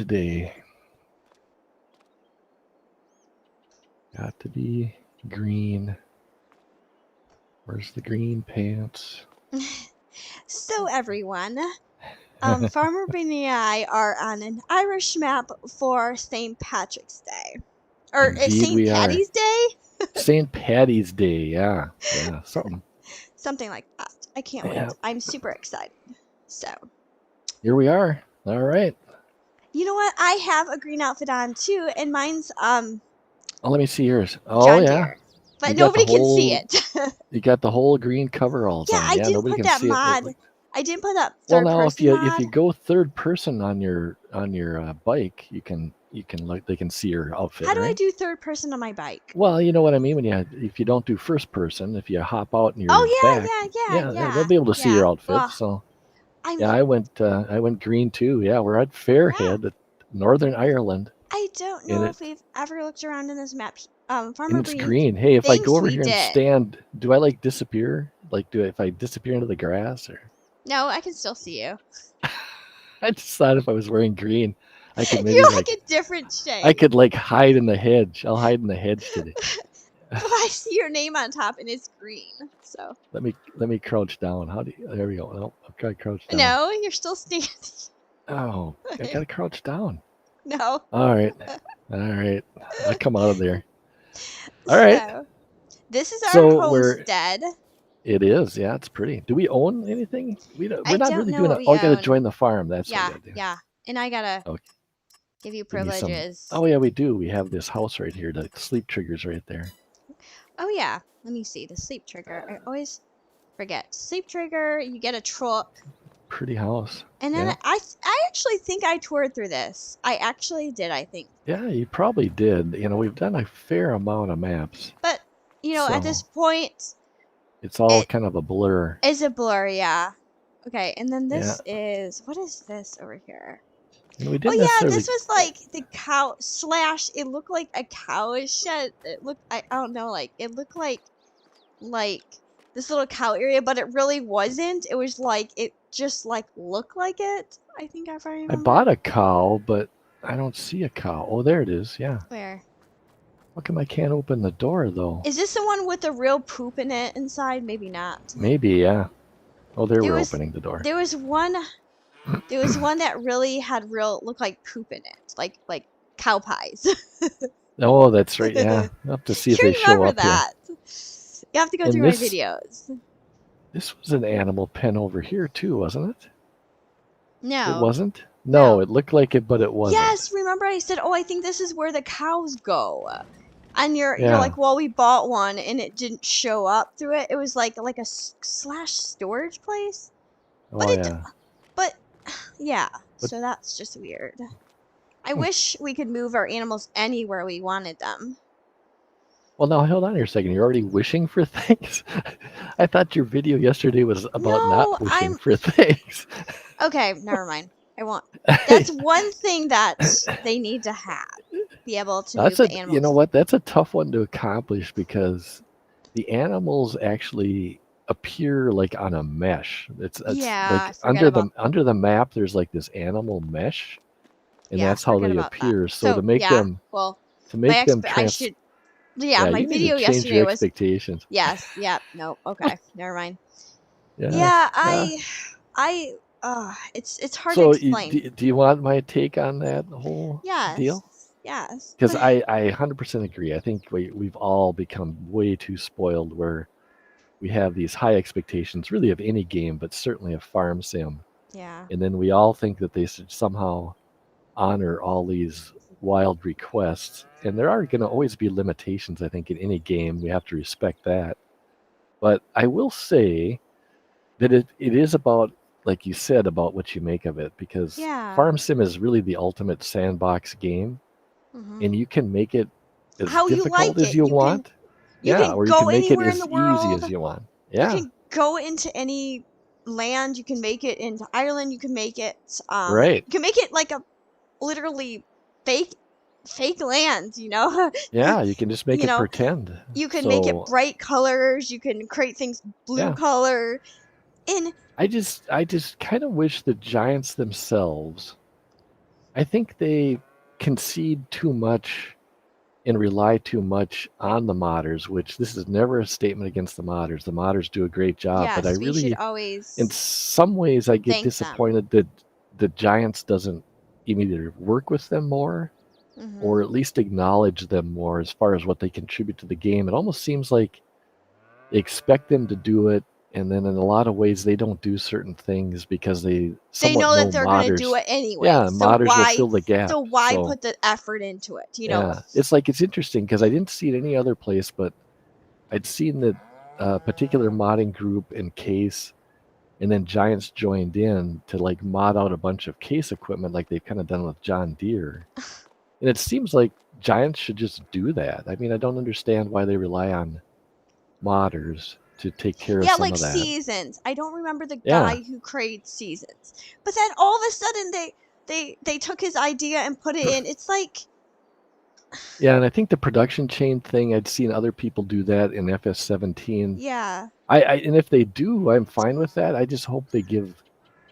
today. Got to be green. Where's the green pants? So everyone, Farmer Benny and I are on an Irish map for St. Patrick's Day. Or Indeed St. we are. Patty's Day? St. Patty's Day, yeah, something. Something like that. I can't wait. Yeah. I'm super excited. So. Here we are. All right. You know what? I have a green outfit on too, and mine's Oh, let me see yours. Oh, John yeah. Deere. But nobody can see it. You got the whole green coveralls on. I Yeah, didn't nobody put can that see mod. it. I didn't put that Well, third now person mod. if you go third person on your bike, you can look. They can see your outfit. How do right? I do third person on my bike? Well, you know what I mean. If you don't do first person, if you hop out and you're Oh back, yeah. they'll be able to see your outfit. Well, So I went green too. Yeah, we're at Fairhead, at Northern Ireland. I don't know if we've ever looked around in this map. Farmer and it's green. Hey, if I go over here and did. stand, do I like disappear? Like, if I disappear into the grass or? No, I can still see you. I just thought if I was wearing green, I could maybe You're like a different shade. I could like hide in the hedge. I'll hide in the hedge today. But I see your name on top and it's green. So let me crouch down. There we go. No, I'll try to crouch down. No, you're still standing. Oh, I gotta crouch down. No. All right. I'll come out of there. All right. So, this is our homestead. It is, yeah. It's pretty. Do we own anything? We're not really doing it. I gotta join the farm. That's yeah, what I gotta do. yeah. And I gotta give you privileges. Oh yeah, we do. We have this house right here. The sleep trigger's right there. Oh yeah. Let me see the sleep trigger. I always forget sleep trigger. You get a truck. Pretty house. And then I actually think I toured through this. I actually did. I think. Yeah, you probably did. We've done a fair amount of maps. But at this point, it's all kind of a blur. It's a blur, yeah. Okay, and then this is what is this over here? We didn't this was like the cow / it looked like a cow shed. It looked I don't know, like it looked like this little cow area, but it really wasn't. It was like it just looked like it. I think if I remember. I bought a cow, but I don't see a cow. Oh, there it is. Yeah. Where? How come I can't open the door though? Is this the one with the real poop in it inside? Maybe not. Maybe, yeah. Oh, we're opening the door. There was one that really had looked like poop in it, like cow pies. Oh, that's right. Yeah, I'll have to see if they show up that. Here. You have to go through my videos. This was an animal pen over here too, wasn't it? No. It wasn't? No, it looked like it, but it wasn't. Yes, remember I said, I think this is where the cows go. And you're like, well, we bought one and it didn't show up through it. It was like a / storage place. But so that's just weird. I wish we could move our animals anywhere we wanted them. Well, now hold on here a second. You're already wishing for things? I thought your video yesterday was about not wishing for things. Okay, never mind. I won't. That's one thing that they need to have. Be able to move the animals. You know what? That's a tough one to accomplish because the animals actually appear like on a mesh. It's like under the map. There's like this animal mesh, and that's how they appear. So to make them my video yesterday was expectations. Yes. Yeah. No. Okay. Never mind. It's hard to explain. Do you want my take on that whole deal? Yes. Because I 100% agree. I think we've all become way too spoiled where we have these high expectations, really of any game, but certainly a farm sim. Yeah. And then we all think that they should somehow honor all these wild requests. And there are going to always be limitations, I think, in any game. We have to respect that. But I will say that it is about, like you said, about what you make of it. Because Farm Sim is really the ultimate sandbox game. Mm-hmm. And you can make it as difficult as you want. Or you can make it as easy as you want. Yeah. You can go into any land. You can make it into Ireland. You can make it right. You can make it like a literally fake land, Yeah, you can just make it pretend. You can make it bright colors. You can create things blue color. And I just kind of wish the giants themselves I think they concede too much and rely too much on the modders, which this is never a statement against the modders. The modders do a great job, but I Yes, we should really, in always some ways, I get thank them. disappointed that the Giants doesn't either work with them more Hmm. or at least acknowledge them more as far as what they contribute to the game. It almost seems like they expect them to do it, and then in a lot of ways they don't do certain things because they They somewhat know that know they're gonna do modders. it anyway. Yeah, modders will fill the gap. So why So put the effort into it, you know? yeah, it's like it's interesting because I didn't see it any other place, but I'd seen that particular modding group in Case, and then Giants joined in to like mod out a bunch of Case equipment, like they've kind of done with John Deere. And it seems like Giants should just do that. I mean, I don't understand why they rely on modders to take care of Yeah, some like of that. Seasons. I don't remember the Yeah, guy who created Seasons. But then all of a sudden they took his idea and put it in. It's like, yeah, and I think the production chain thing, I'd seen other people do that in FS17. yeah, And if they do, I'm fine with that. I just hope they give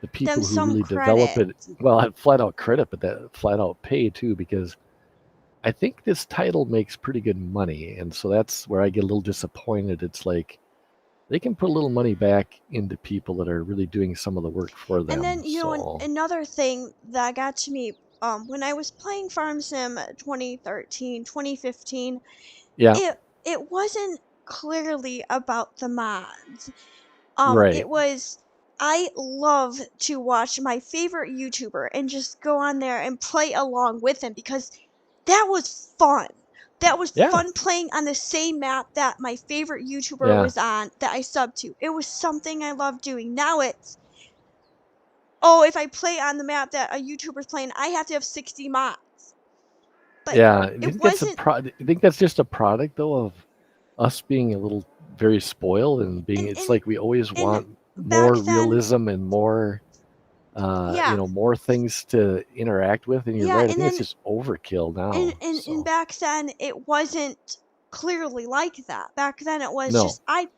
the them people who some really develop credit. it, well, flat out credit, but that flat out pay too, because I think this title makes pretty good money, and so that's where I get a little disappointed. It's like they can put a little money back into people that are really doing some of the work for And them. then, So another thing that got to me, when I was playing Farm Sim 2013, 2015, yeah, it wasn't clearly about the mods. right, It was, I love to watch my favorite YouTuber and just go on there and play along with him because that was fun. That was yeah, fun playing on the same map that my favorite YouTuber yeah, was on that I subbed to. It was something I loved doing. Now it's, oh, if I play on the map that a YouTuber's playing, I have to have 60 mods. But yeah. I it think that's wasn't, I think that's just a product though of us being a little very spoiled and being. and It's and like we always and want back more then, realism and more yeah, more things to interact with. And you're yeah, right. I and think it's then just overkill and, now. and and So back then it wasn't clearly like that. Back then it was no, just, I'd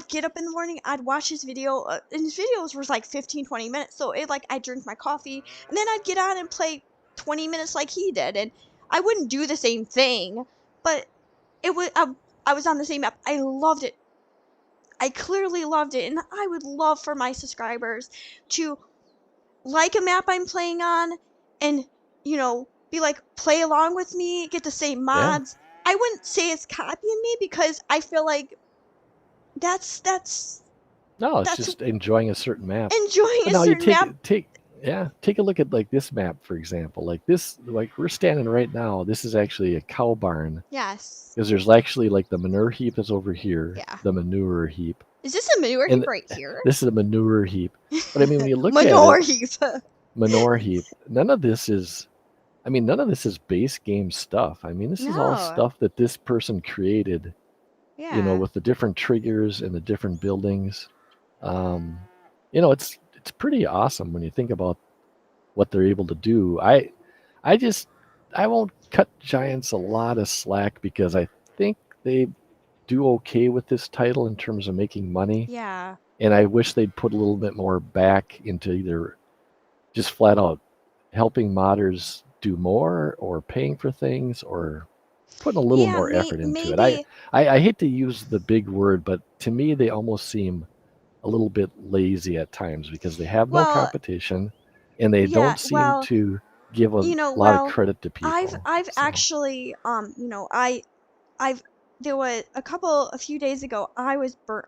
get up in the morning, I'd watch his video, and his videos were like 15, 20 minutes. So it like I'd drink my coffee and then I'd get on and play 20 minutes like he did, and I wouldn't do the same thing, but it was, I was on the same app. I loved it. I clearly loved it, and I would love for my subscribers to like a map I'm playing on and, be like, play along with me, get the same yeah, mods. I wouldn't say it's copying me because I feel like that's that's no. It's that's just enjoying a certain map. enjoying But a now you certain map. take a look at like this map for example. Like this, like we're standing right now. This is actually a cow barn Yes. because there's actually like the manure heap is over here, Yeah. the manure heap, Is this a manure heap and right here? this is a manure heap. But I mean, when you look at it, Manure heap. manure heap, none of this is. I mean, none of this is base game stuff. I mean, this is all No. stuff that this person created. Yeah. With the different triggers and the different buildings. Um, it's pretty awesome when you think about what they're able to do. I just I won't cut Giants a lot of slack because I think they do okay with this title in terms of making money. Yeah. And I wish they'd put a little bit more back into either just flat out helping modders do more or paying for things or putting a little Yeah, more effort into it. maybe. I hate to use the big word, but to me they almost seem a little bit lazy at times because they have no Well, competition and they yeah, don't seem well, to give a you know, lot of well, credit to I've people. I've So actually, I've there was a few days ago, I was burnt.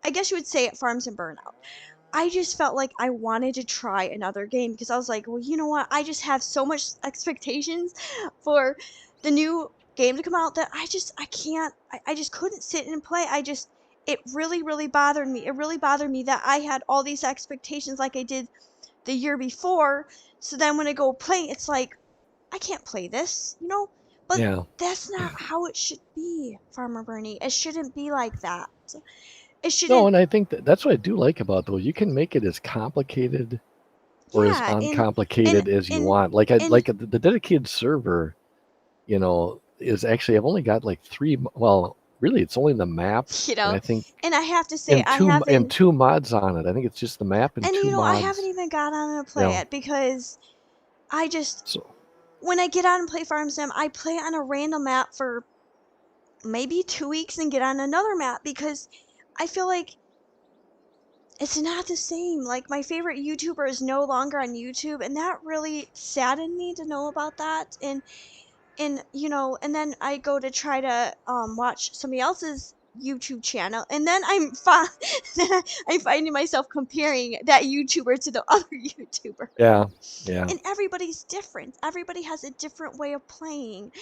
I guess you would say at Farms and Burnout. I just felt like I wanted to try another game because I was like, well, you know what? I just have so much expectations for the new game to come out that I can't, I just couldn't sit and play. It really, really bothered me. It really bothered me that I had all these expectations like I did the year before. So then when I go play, it's like, I can't play this. But yeah. that's not how it should be, Farmer Bernie. It shouldn't be like that. It No, shouldn't. and I think that's what I do like about it, though. You can make it as complicated or as Yeah, and uncomplicated as you and want. and The dedicated server, is actually I've only got like three. Well, really, it's only the map, you and know, I think and I have to say and two mods on it. I think it's just the map and and two I haven't mods. even got on to play Yeah, it because I just when I get on and play Farm Sim, I play on a random map for maybe 2 weeks and get on another map because I feel like it's not the same. Like my favorite YouTuber is no longer on YouTube, and that really saddened me to know about that. And and then I go to try to watch somebody else's YouTube channel, and then I'm finding myself comparing that YouTuber to the other YouTuber. Yeah, yeah. And everybody's different. Everybody has a different way of playing,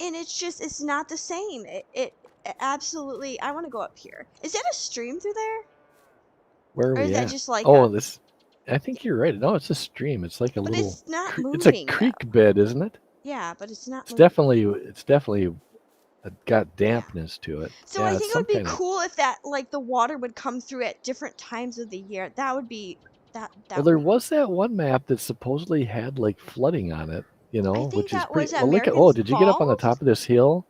and it's not the same. It absolutely. I want to go up here. Is that a stream through there, Where are or is we that at? just like Oh, a? this. I think you're right. No, it's a stream. It's like a But little. it's not It's a moving creek though. bed, isn't it? Yeah, but it's not It's moving. definitely. It's definitely got Yeah. dampness to it. So I Yeah, it's think it some would be kind of. cool if that like the water would come through at different times of the year. That would be that Well, that would there be cool. was that one map that supposedly had like flooding on it. I think Which is that pretty. was Well, look at. American Oh, did you get up on the Falls. top of this hill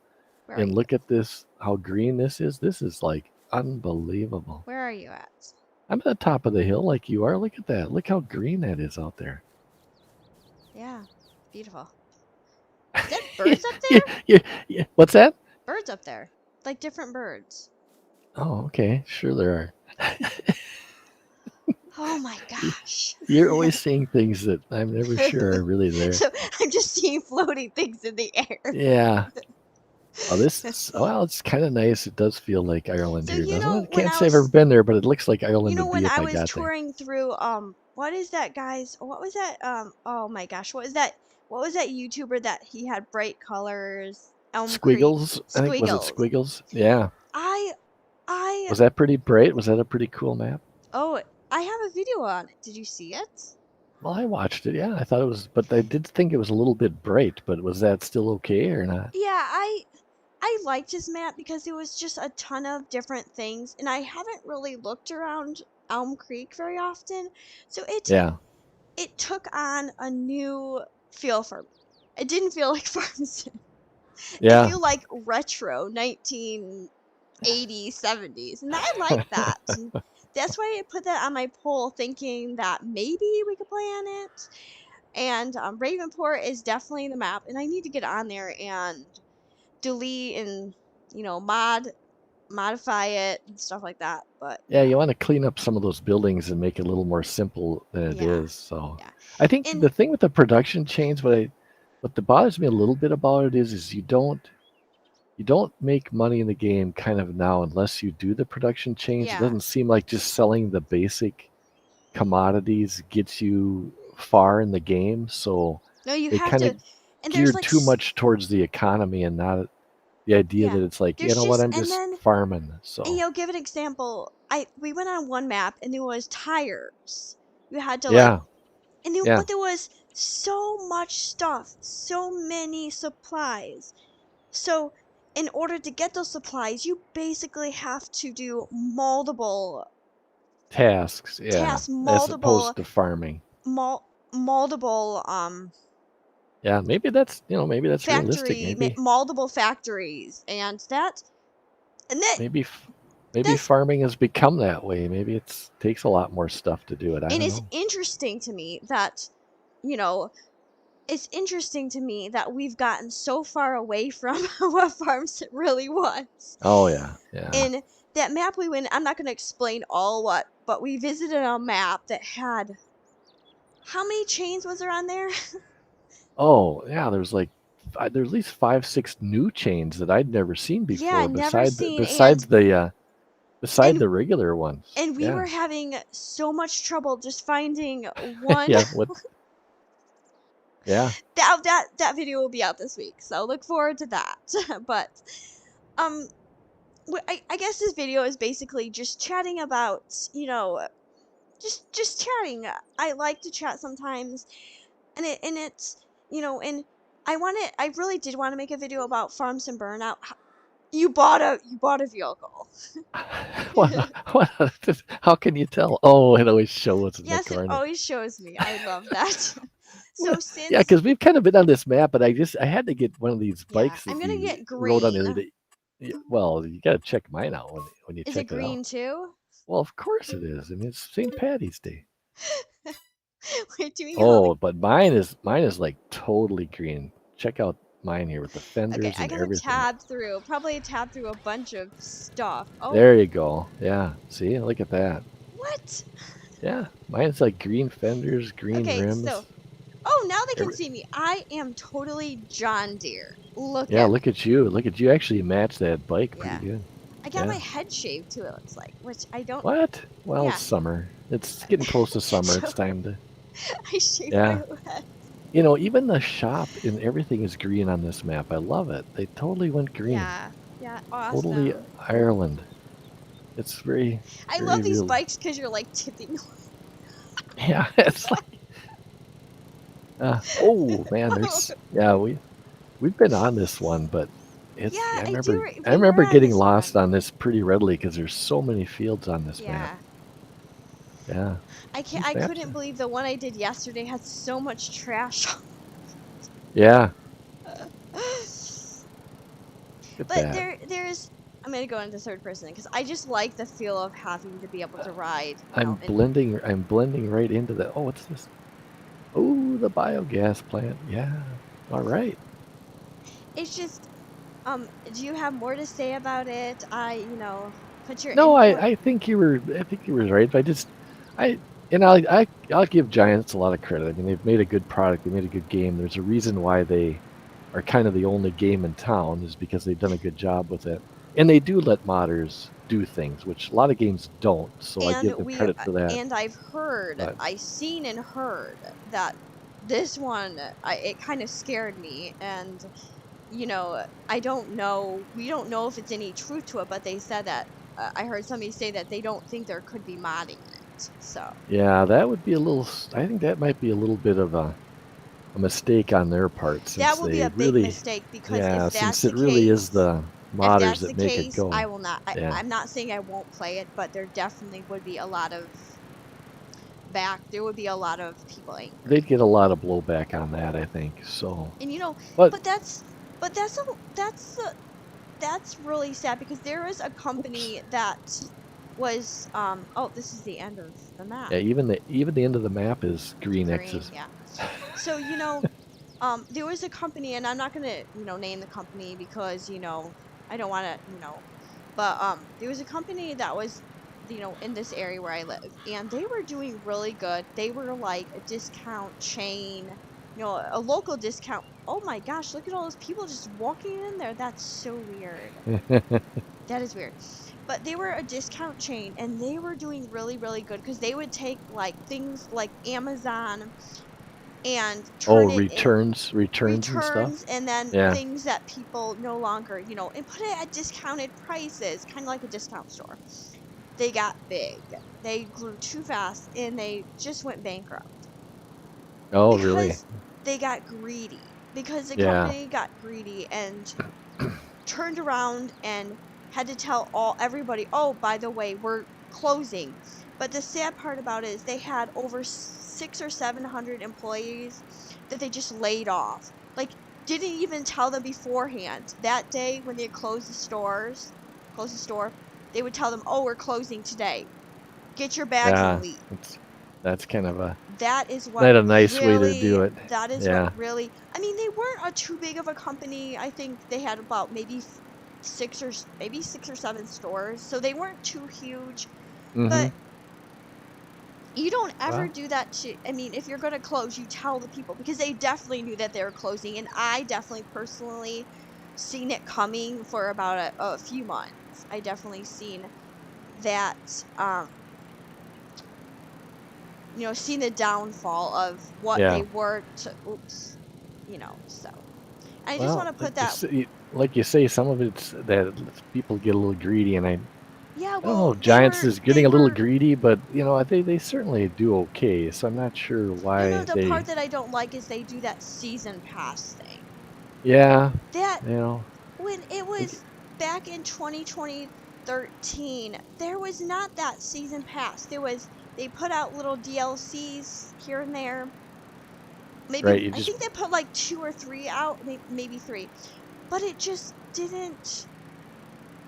Where are and you? look at this? How green this is. This is like unbelievable. Where are you at? I'm at the top of the hill like you are. Look at that. Look how green that is out there. Yeah, beautiful. Is that birds up yeah, there? yeah. What's that? Birds up there, like different birds. Oh, okay. Sure, there are. Oh my gosh. You're always seeing things that I'm never sure are really there. So I'm just seeing floating things in the air. Yeah. Oh, this is, well, it's kind of nice. It does feel like Ireland So here, doesn't it? I when can't I say I've ever was been there, but it looks like Ireland would when be if I I was got there. touring through what is that guy's what was that oh my gosh, what was that YouTuber that he had bright colors? Elm Creek. Squiggles, I think, was it Squiggles. Squiggles? Yeah. I I Was that pretty bright? Was that a pretty cool map? oh I have a video on it. Did you see it? Well, I watched it. Yeah, I thought it was, but I did think it was a little bit bright. But was that still okay or not? Yeah, I liked his map because it was just a ton of different things, and I haven't really looked around Elm Creek very often, so Yeah, it took on a new feel for me. It didn't feel like Farm Sim. It yeah, feel like retro 1980s, 70s, and I like that. And that's why I put that on my poll, thinking that maybe we could play on it. And Ravenport is definitely the map, and I need to get on there and delete and modify it and stuff like that. But yeah. yeah, You want to clean up some of those buildings and make it a little more simple than it yeah, is. So, yeah, I think and the thing with the production chains, what bothers me a little bit about it is you don't make money in the game kind of now unless you do the production change. It yeah. doesn't seem like just selling the basic commodities gets you far in the game. So No, you they have kind of to, and there's geared like too much towards the economy and not the idea yeah, that it's like, you there's know what, just I'm and just then farming. and So give an example. We went on one map and there was tires. You had to like yeah, but yeah, there was so much stuff, so many supplies. So in order to get those supplies, you basically have to do multiple tasks, yeah, tasks, as multiple opposed to farming. multiple Yeah, maybe that's realistic. multiple factories, and that Maybe maybe that's farming has become that way. Maybe it's takes a lot more stuff to do it. I and don't it's know. interesting to me that you know it's interesting to me that we've gotten so far away from what farms really was. Oh yeah, yeah. In that map we went, I'm not going to explain all what, but we visited a map that had how many chains was there on there? Oh yeah, there's at least 5, 6 new chains that I'd never seen Yeah, before. never Beside seen, beside and the regular ones. and we Yeah, were having so much trouble just finding one. yeah. What? Yeah. That video will be out this week, so look forward to that. But um I guess this video is basically just chatting about, just chatting. I like to chat sometimes, and it's and I really did want to make a video about farms and burnout. You bought a vehicle. what? What? How can you tell? Oh, it always shows in the Yes, it corner. always shows me. I love that. So Yeah, since because we've kind of been on this map, but I had to get one of these yeah, bikes I'm that gonna you get rode on the green. other day. Yeah, well, you got to check mine out when you Is it check it out. green too? Well, of course it is. I mean, it's St. Patty's Day. We're doing all the. Oh, but mine is like totally green. Check out mine here with the Okay, fenders I and gotta everything. probably tab through a bunch of stuff. Oh, There you go. Yeah. See, look at that. what? Yeah, mine's like green fenders, green Okay, so rims. oh, now they can Every, see me. I am totally John Deere. Look yeah, at look me. at you. Look at you. Actually match that bike pretty Yeah. good. I got my Yeah. head shaved too, it looks like, which I don't. What? Well, it's Yeah. summer. It's getting close to summer. So It's time to. I shaved my Yeah. whole head. Even the shop and everything is green on this map. I love it. They totally went green. Yeah. Yeah. Totally Awesome. Ireland. It's very, I love very these real. bikes because you're like tipping. Yeah, it's like, oh man, there's, yeah, we've been on this one, but Yeah, it's, I do. I We were remember on getting this lost one. on this pretty readily because there's so many fields on this map. Yeah. Yeah, I can't. these I maps couldn't are, believe the one I did yesterday had so much trash. yeah, look at But that. there's. I'm gonna go into third person because I just like the feel of having to be able to ride. And I'm blending right into the, oh, what's this? Oh, the biogas plant. Yeah, all right. it's just. Do you have more to say about it? Put your No, input. I think you were right. I, I'll give Giants a lot of credit. I mean, they've made a good product. They made a good game. There's a reason why they are kind of the only game in town is because they've done a good job with it. And they do let modders do things, which a lot of games don't. So I And give them credit for that. But I've seen and heard that this one, it kind of scared me. And I don't know. We don't know if it's any truth to it, but they said that I heard somebody say that they don't think there could be modding in it. So yeah, that would be a little. I think that might be a little bit of a mistake on their part that since will be they a big really, mistake because yeah, since it really is the if modders that's that the make it case, I go. will not. Yeah. I'm not saying I won't play it, but there definitely would be a lot of there would be a lot of people They'd angry. get a lot of blowback on that, I think. So, And but but that's really sad because there is a oops, company that was oh, this is the end of the map. yeah, even the end of the map is green Green, X's. yeah. So, there was a company, and I'm not gonna, name the company because, I don't wanna, but there was a company that was, in this area where I live, and they were doing really good. They were like a discount chain, a local discount. Oh my gosh, look at all those people just walking in there. That's so weird. That is weird. But they were a discount chain and they were doing really, really good because they would take like things like Amazon and Oh, turn it in returns and stuff. returns and then Yeah. things that people no longer, and put it at discounted prices, kind of like a discount store. They got big. They grew too fast and they just went bankrupt Oh, really? because they got greedy. Because the Yeah. company got greedy and turned around and had to tell everybody, "Oh, by the way, we're closing." But the sad part about it is they had over 600 or 700 employees that they just laid off. Like, didn't even tell them beforehand. That day when they closed the store, they would tell them, "Oh, we're closing today. Get your bags and Yeah. leave." That's kind of a That is what not a nice way to really do it. that is what Yeah. really I mean, they weren't a too big of a company. I think they had about maybe 6 or 7 stores, so they weren't too huge. Mhm. But you don't ever Well, do that to I mean, if you're gonna close, you tell the people because they definitely knew that they were closing, and I definitely personally seen it coming for about a few months. I definitely seen that, seen the downfall of what they yeah. were to oops, so I just want Well, to put that. like you say, some of it's that people get a little greedy, and Yeah, I don't know well, if Giants is getting a little greedy, but they certainly do okay. So I'm not sure no, why the part they. that I don't like is they do that season pass thing. Yeah, That you know, when it they, was back in 2013, there was not that season pass. They put out little DLCs here and there. Maybe right. You I just think they put like 2 or 3 out, maybe three, but it just didn't.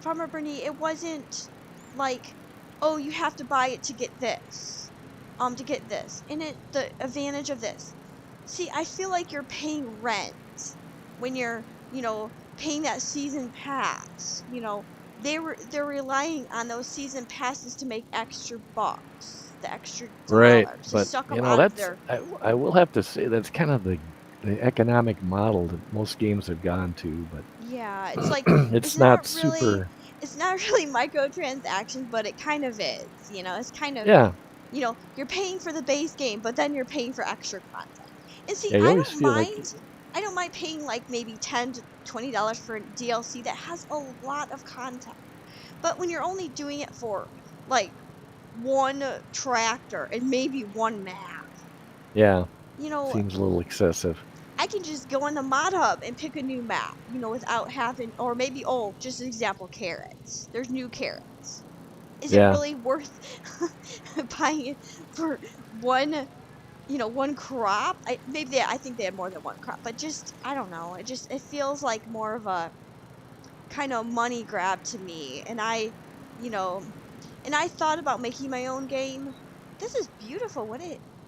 Farmer Bernie, it wasn't like, oh, you have to buy it to get this. to get this. And the advantage of this. See, I feel like you're paying rent when you're, paying that season pass. They're relying on those season passes to make extra bucks, the extra Right, dollars, to but suck them out of that's their. I will have to say that's kind of the economic model that most games have gone to, but Yeah, it's like it's it's not not really super. it's not really microtransactions, but it kind of is. It's kind of, Yeah, you're paying for the base game, but then you're paying for extra content. And see, yeah. You always feel like I don't mind paying like maybe $10 to $20 for a DLC that has a lot of content. But when you're only doing it for like one tractor and maybe one map, yeah, you know, seems a little excessive. I can just go in the mod hub and pick a new map, without having, or maybe, oh, just an example, carrots. There's new carrots. Is it Yeah, really worth buying it for one crop? I think they have more than one crop, but just, I don't know. It feels like more of a kind of money grab to me. You know, and I thought about making my own game. This is beautiful.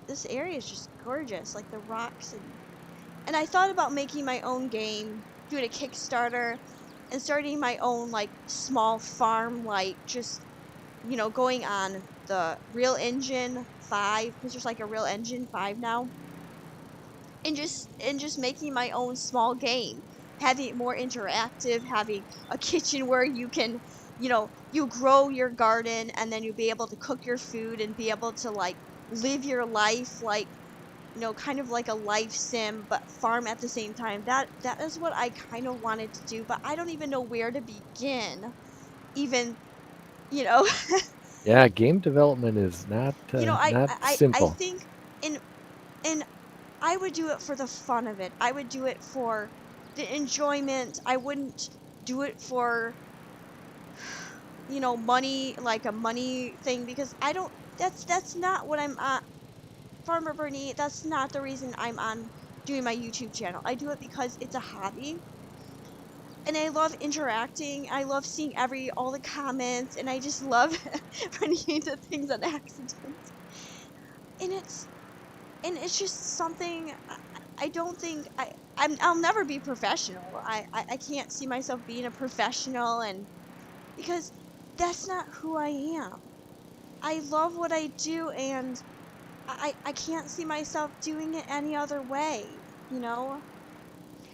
This area is just gorgeous, like the rocks, and I thought about making my own game, doing a Kickstarter, and starting my own like small farm, like just going on the Real Engine 5, because there's like a Real Engine 5 now, and just making my own small game, having it more interactive, having a kitchen where you can, you grow your garden, and then you'll be able to cook your food and be able to like live your life like, kind of like a life sim, but farm at the same time. That is what I kind of wanted to do, but I don't even know where to begin. Even, you know, yeah. Game development is not not I simple. think, in and I would do it for the fun of it. I would do it for the enjoyment. I wouldn't do it for, money, like a money thing, because I don't. That's not what I'm on. Farmer Bernie, that's not the reason I'm on doing my YouTube channel. I do it because it's a hobby, and I love interacting. I love seeing all the comments, and I just love running into things on accident. And it's just something I don't think I'll never be professional. I can't see myself being a professional, and because that's not who I am. I love what I do, and I can't see myself doing it any other way, you know?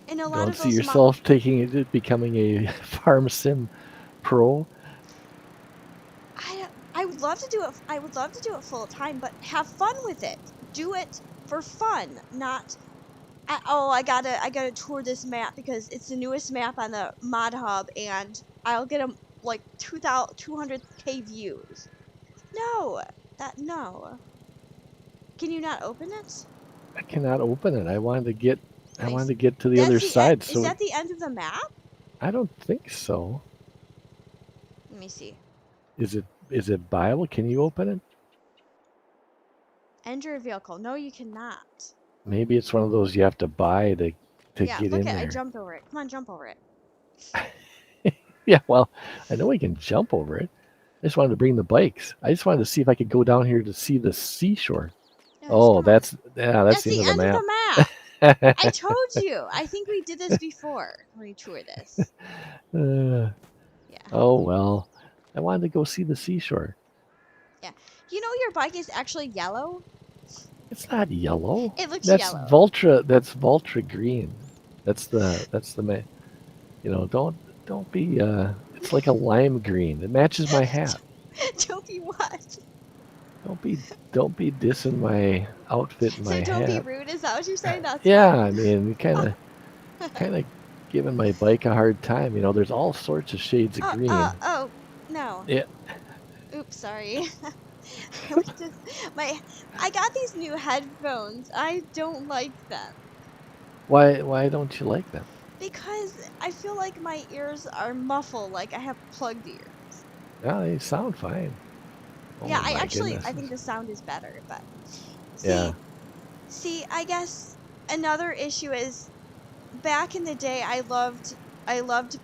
And a You lot don't of see those yourself taking it, becoming a farm sim pro. I would love to do it. I would love to do it full time, but have fun with it. Do it for fun, not I gotta tour this map because it's the newest map on the mod hub, and I'll get them like 200K views. No, no. Can you not open it? I cannot open it. I Let me wanted see. to get to the other side. Is So that the end of the map? I don't think so. Let me see. Is it viable? Can you open it? Enter a vehicle. No, you cannot. Maybe it's one of those you have to buy to Yeah, get look in at I there. jumped over it. Come on, jump over it. Yeah, well, I know we can jump over it. I just wanted to bring the bikes. I just wanted to see if I could go down here to see the seashore. Yes, Oh, come on. that's That's the end the of the end of map. the map. I told you. I think we did this before when we toured this. Uh, Yeah, oh well, I wanted to go see the seashore. yeah. Your bike is actually yellow. It's not yellow. It looks yellow. That's Vultra green. That's the don't be it's like a lime green. It matches my hat. Don't be what? Don't be don't be dissing my outfit and So my don't be hat. rude. Is that what you're saying? That's Yeah, fine. I mean, kind of giving my bike a hard time. There's all sorts of shades of green. Oh, no. Yeah. Oops, sorry. I went to my. I got these new headphones. I don't like them Why don't you like them? because I feel like my ears are muffled, like I have plugged ears. Yeah, they sound fine. Yeah, Oh my goodness. I think the sound is better, but Yeah. see, I guess another issue is back in the day I loved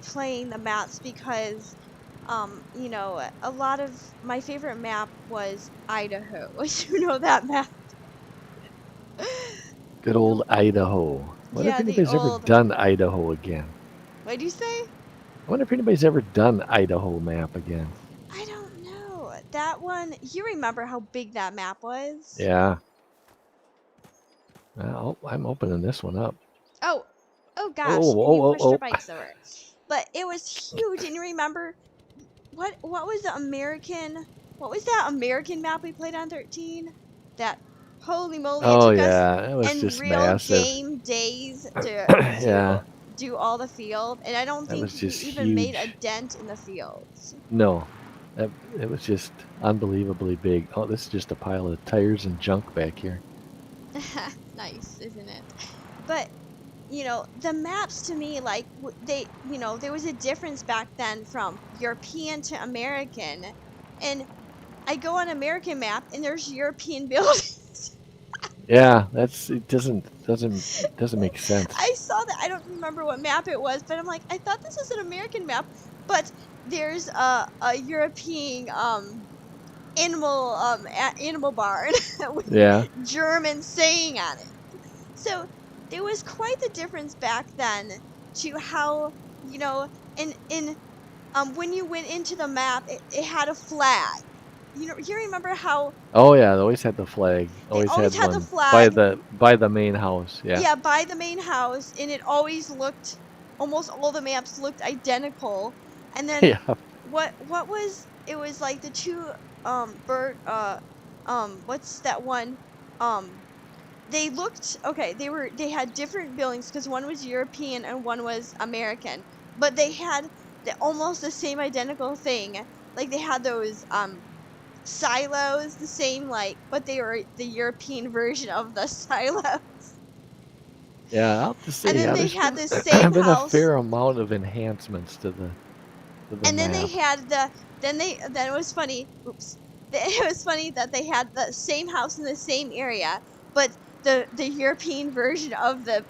playing the maps because You know, a lot of my favorite map was Idaho. You know that map? Good old Nope. Idaho. I wonder if Yeah, the anybody's ever old. done Idaho again. What'd you say? I wonder if anybody's ever done Idaho map again. I don't know. That one, you remember how big that map was? Yeah. Well, I'm opening this one up. Oh, oh Oh, gosh, and you oh, pushed your oh, oh. bikes over it. But it was huge, and you remember what was the American what was that American map we played on 13? That holy moly, it Oh, took us yeah. It was in just real massive. game days to Yeah. do all the field, and I don't That think was we just even made a huge. dent in the fields. No. It was just unbelievably big. Oh, this is just a pile of tires and junk back here. Nice, isn't it? But you know, the maps to me, like they, you know, there was a difference back then from European to American, and I go on American map and there's European buildings. Yeah, it doesn't make sense. I saw that. I don't remember what map it was, but I'm like, I thought this was an American map, but there's a European animal barn with Yeah. German saying on it. So there was quite the difference back then to how, you know, in when you went into the map, it had a flag. You know, you remember how Oh yeah, they always had the flag. they Always always had had the one by flag, the main house. Yeah. yeah, by the main house, and it always looked, almost all the maps looked identical. And then Yeah. what was it was like the two bird what's that one um they looked okay, they had different buildings because one was European and one was American, but they had almost the same identical thing. Like they had those silos, the same, like, but they were the European version of the silos. Yeah, I'll have to say, And then yeah, they there's had been the same been a house, fair amount of enhancements to the and then they map. had then it was funny. Oops. It was funny that they had the same house in the same area, but the European version of the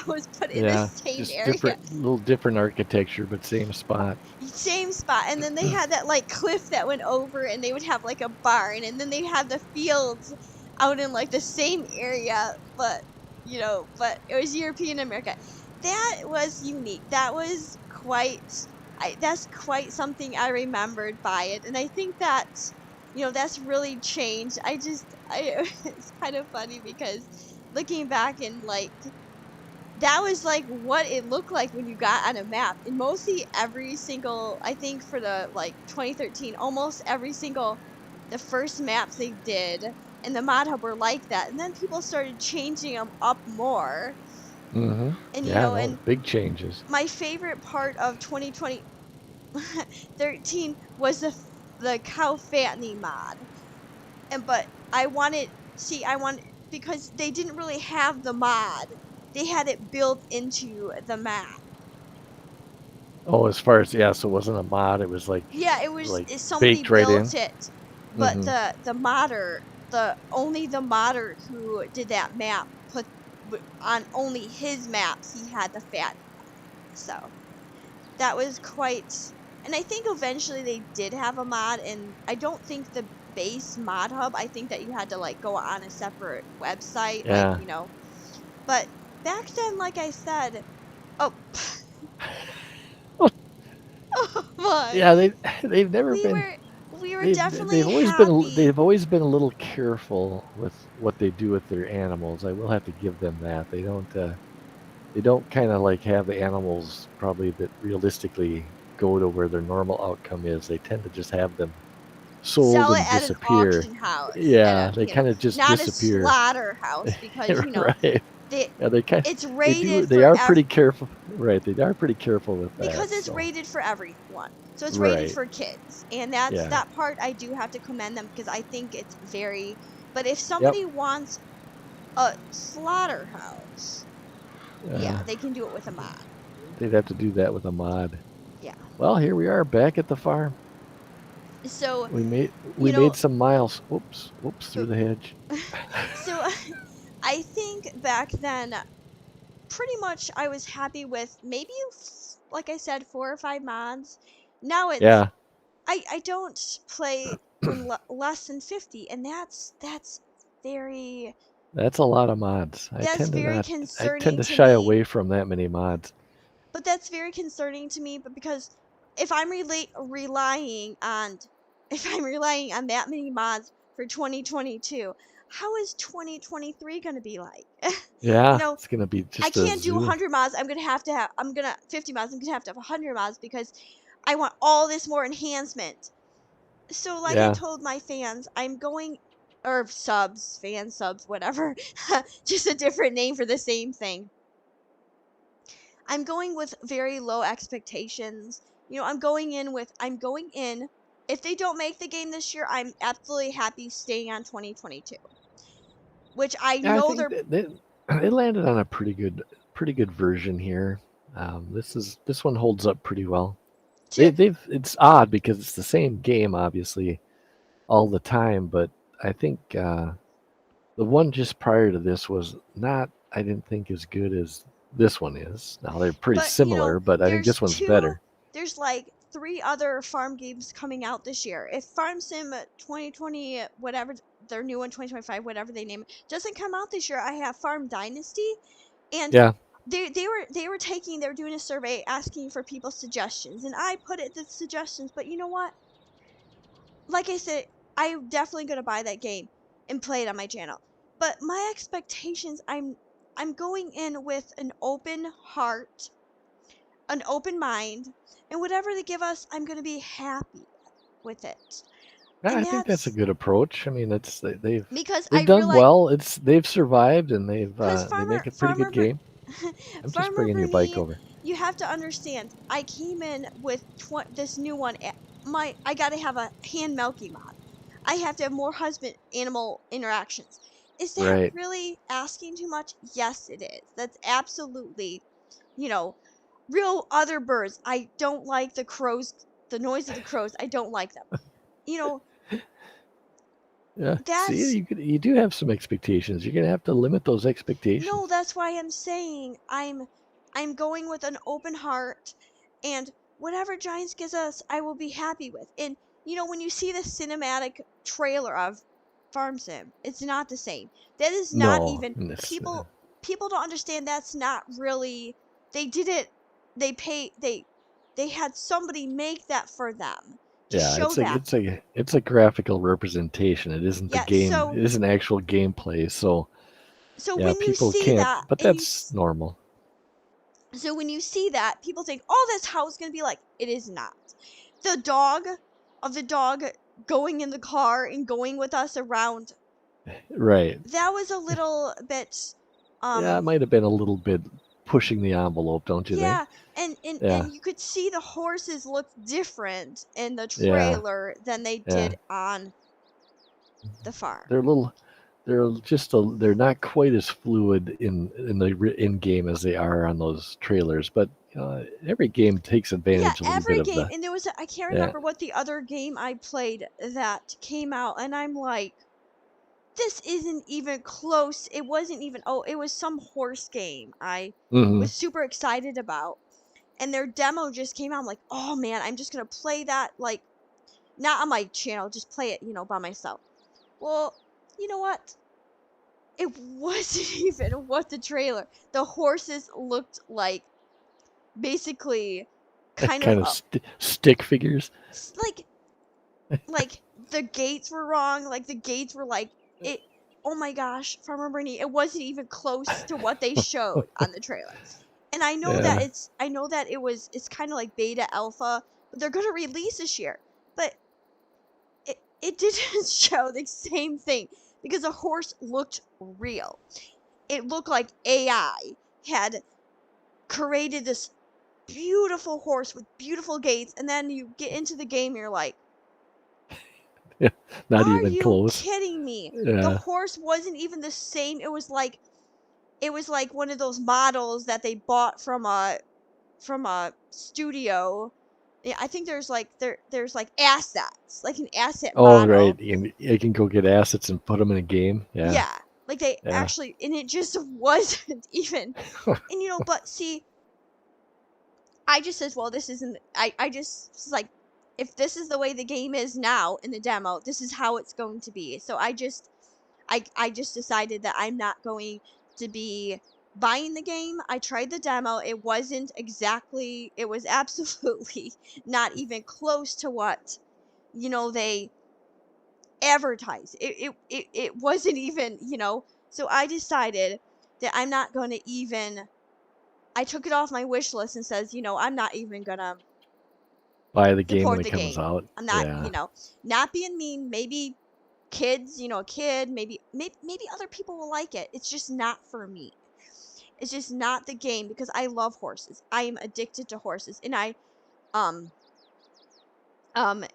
house put in the Yeah, same just area. little different architecture, but same spot. Same spot, and then they had that like cliff that went over, and they would have like a barn, and then they have the fields out in like the same area, but you know, but it was European America. That was unique. That was quite that's quite something I remembered by it, and I think that, you know, that's really changed. I it's kind of funny because looking back and like that was like what it looked like when you got on a map. And mostly every single, I think for the like 2013, almost every single the first maps they did and the mod hub were like that. And then people started changing them up more. Mm-hmm. And you Yeah, know, no, and big changes. my favorite part of 2020 13 was the cow fattening mod. And but I wanted see I want because they didn't really have the mod. They had it built into the map. Oh, as far as yeah, so it wasn't a mod. It was Yeah, it was somebody baked right in. built it, but Mm-hmm. the modder, the only the modder who did that map put on only his maps he had the fattening mod. So that was quite, and I think eventually they did have a mod, and I don't think the base mod hub. I think that you had to like go on a separate website, like, Yeah. you know. But back then, like I said, oh, oh my, Yeah, they've never we been were we were they've definitely always been happy. they've always been a little careful with what they do with their animals. I will have to give them that. They don't kind of like have the animals probably that realistically go to where their normal outcome is. They tend to just have them sold Sell it and at an disappear. auction house, at Yeah, a, they you know, kind of just not a disappear. slaughterhouse, because you know Right. they Yeah, it's they do rated they for are pretty careful. Right, they are pretty careful with that. because it's So rated for everyone. So it's rated right, for kids. And that's yeah, that part I do have to commend them because I think it's very, but if yep, somebody wants a slaughterhouse, yeah, uh, they can do it with a mod. they'd have to do that with a mod. Yeah. Well, here we are back at the farm. So, We made we you know, made some miles. Whoops, through the hedge. so I think back then pretty much I was happy with maybe like I said 4 or 5 mods. Now it's Yeah, I don't play when less than 50, and very that's a lot of mods. that's very I tend concerning to to shy me. away from that many mods. But that's very concerning to me. But because if I'm relying on if I'm relying on that many mods for 2022, how is 2023 going to be like? you Yeah, know, it's gonna be I just a can't do zoo. 100 mods. I'm gonna 50 mods. I'm gonna have 100 mods because I want all this more enhancement. So, like I Yeah, told my fans, I'm going, or subs, fan subs, whatever, just a different name for the same thing. I'm going with very low expectations. I'm going in. If they don't make the game this year, I'm absolutely happy staying on 2022, which I yeah. I know think they're that they landed on a pretty good version here. This one holds up pretty well. chip. It's odd because it's the same game, obviously, all the time, but I think the one just prior to this was not, I didn't think, as good as this one is. Now they're pretty But, similar, but I think there's this one's two, better. there's like three other farm games coming out this year. If Farm Sim 2020, whatever, their new one, 2025, whatever they name it, doesn't come out this year, I have Farm Dynasty. And Yeah, they were doing a survey asking for people's suggestions. And I put it the suggestions, but you know what? Like I said, I'm definitely gonna buy that game and play it on my channel. But my expectations, I'm going in with an open heart, an open mind, and whatever they give us, I'm gonna be happy with it. yeah, And I think that's a that's good approach. I mean, because I they've done realize, well. They've survived and because they make a pretty farmer good game. I'm just farmer bringing your bike Bernie, over. you have to understand. I came in with this new one. I got to have a hand milking mod. I have to have more husband animal interactions. Is that Right. really asking too much? Yes, it is. That's absolutely, you know, real other birds. I don't like the crows, the noise of the crows. I don't like them. You know, Yeah. See, that's you do have some expectations. You're gonna have to limit those no, expectations. that's why I'm saying I'm going with an open heart, and whatever Giants gives us, I will be happy with. And when you see the cinematic trailer of Farm Sim, it's not the same. That is not No, even and it's, people don't understand that's not really they did it they had somebody make that for them to yeah, show them. it's a graphical representation. It isn't the Yeah, game. It isn't actual gameplay. So so yeah, when you people see can't. that But and that's normal. so when you see that, people think, "Oh, that's how it's going to be like." It is not. The dog the dog going in the car and going with us around, Right. that was a little bit Yeah, it um might have been a little bit pushing the envelope, don't you think? yeah, and Yeah. you could see the horses looked different in the Yeah. trailer than they Yeah. did on the farm. They're a little. They're not quite as fluid in the in game as they are on those trailers, but every game takes Yeah, advantage a little bit every of game, the and I can't yeah. remember what the other game I played that came out, and I'm like, this isn't even close. It wasn't even, oh, it was some horse game I Hmm. was super excited about. And their demo just came out. I'm like, oh man, I'm just gonna play that, like, not on my channel, just play it, by myself. Well, you know what? It wasn't even what the trailer. The horses looked like basically kind of Kind of stick figures. like the gates were wrong. Like the gates were like it. Oh my gosh, Farmer Bernie! It wasn't even close to what they showed on the trailer. And Yeah. I know that it's kind of like beta alpha, but they're gonna release this year. But it didn't show the same thing because the horse looked real. It looked like AI had created this beautiful horse with beautiful gaits, and then you get into the game, you're like, Not are even you close. kidding me? The Yeah. horse wasn't even the same. It was like one of those models that they bought from a studio. Yeah, I think there's like assets, like an asset Oh, right. model. You can go get assets and put them in a game. Yeah. Yeah, like they Yeah. actually, and it just wasn't even. And but see, I just says, well, this isn't. I just like, if this is the way the game is now in the demo, this is how it's going to be. So I just decided that I'm not going to be buying the game. I tried the demo. It wasn't exactly. It was absolutely not even close to what they advertise. It wasn't even. So I decided that I'm not going to even. I took it off my wish list and says, I'm not even gonna Buy the game when support it the comes game. out. I'm not, Yeah. not being mean. Maybe kids, a kid, maybe other people will like it. It's just not for me. It's just not the game because I love horses. I am addicted to horses, and um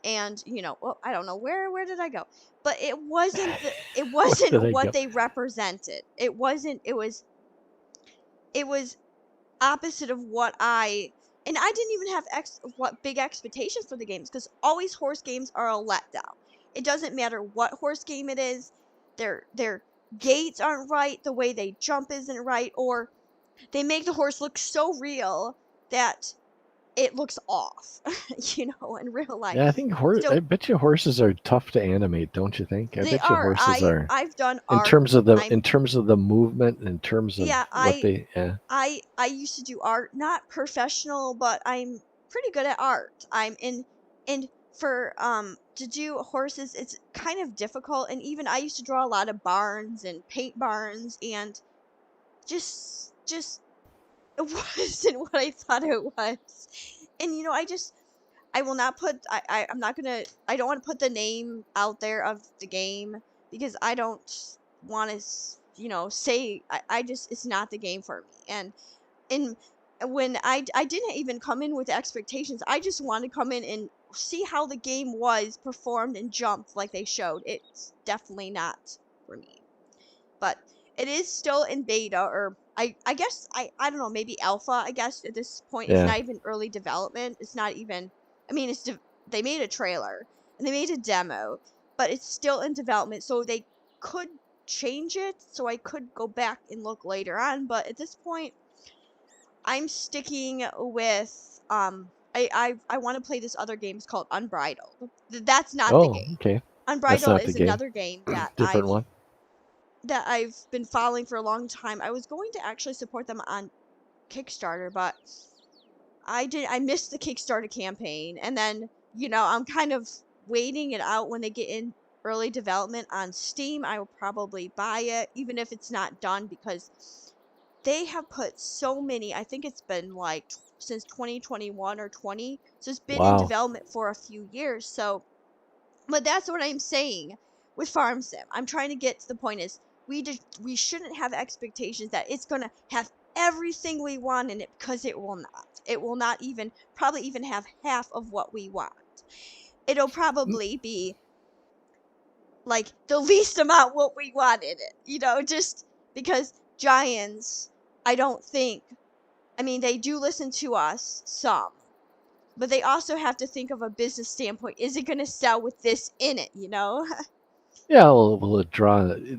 and well, I don't know where did I go, but it Where wasn't did I what go? they represented. It wasn't. It was opposite of what and I didn't even have what big expectations for the games because always horse games are a letdown. It doesn't matter what horse game it is, their gaits aren't right, the way they jump isn't right, or they make the horse look so real that it looks off, in real life. Yeah, I think I So bet you horses are tough to animate, don't you think? I they bet you are. horses are I've done in art. terms of the I'm movement, in terms of Yeah, what they. Yeah. I used to do art, not professional, but I'm pretty good at art. I'm in and for to do horses, it's kind of difficult, and even I used to draw a lot of barns and paint barns, and just it wasn't what I thought it was. And I will not put I'm not gonna I don't want to put the name out there of the game because I don't want to say I just it's not the game for me. And when I didn't even come in with expectations, I just wanted to come in and see how the game was performed and jumped like they showed. It's definitely not for me, but it is still in beta, or I guess I don't know, maybe alpha. I guess at this point it's Yeah. not even early development. It's not even. I mean, they made a trailer and they made a demo, but it's still in development, so they could change it. So I could go back and look later on, but at this point, I'm sticking with I want to play this other game. It's called Unbridled. That's not the Oh, game. okay. That's Unbridled not the is game. another game that Different one. I've been following for a long time. I was going to actually support them on Kickstarter, but I missed the Kickstarter campaign, and then I'm kind of waiting it out. When they get in early development on Steam, I will probably buy it even if it's not done, because they have put so many. I think it's been like since 2021 or 20, so it's been in Wow. development for a few years. So but that's what I'm saying with Farm Sim. I'm trying to get to the point is we shouldn't have expectations that it's gonna have everything we want in it, because it will not. It will not even probably even have half of what we want. It'll Mm, probably be like the least amount what we want in it. Just because Giants, I don't think. I mean, they do listen to us some, but they also have to think of a business standpoint. Is it going to sell with this in it? Yeah, well,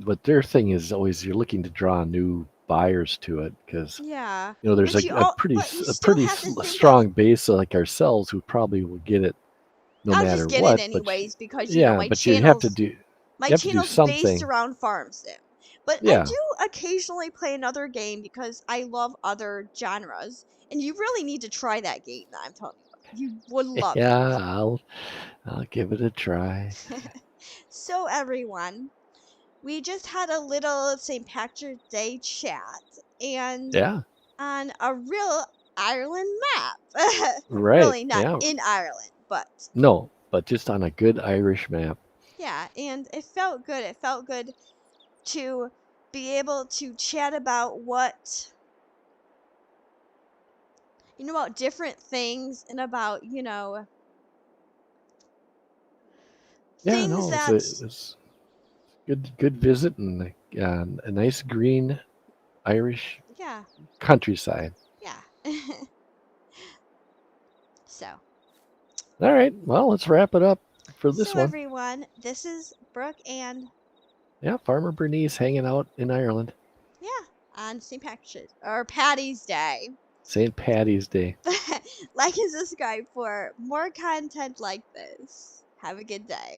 But their thing is always you're looking to draw new buyers to it because Yeah, there's but but you a still pretty have to think of. strong base like ourselves who probably will get it no I'll matter just get it what. But anyways because yeah, my but you have to do based something. around farm sim. But I Yeah, do occasionally play another game because I love other genres, and you really need to try that game that I'm telling you about. You would love it. yeah, I'll give it a try. So everyone, we just had a little St. Patrick's Day chat, and Yeah, on a real Ireland map. right. Really not Yeah, in Ireland, but no, but just on a good Irish map. yeah, and it felt good. It felt good to be able to chat about about different things, and about, Yeah, things no, that, it was good visit and a nice green Irish yeah, countryside. yeah. so, All right, well, let's wrap it up for this so one. everyone, this is Brooke, and Yeah, Farmer Bernice hanging out in Ireland. yeah, on St. Patrick's or Patty's Day. St. Patty's Day. Like and subscribe for more content like this. Have a good day.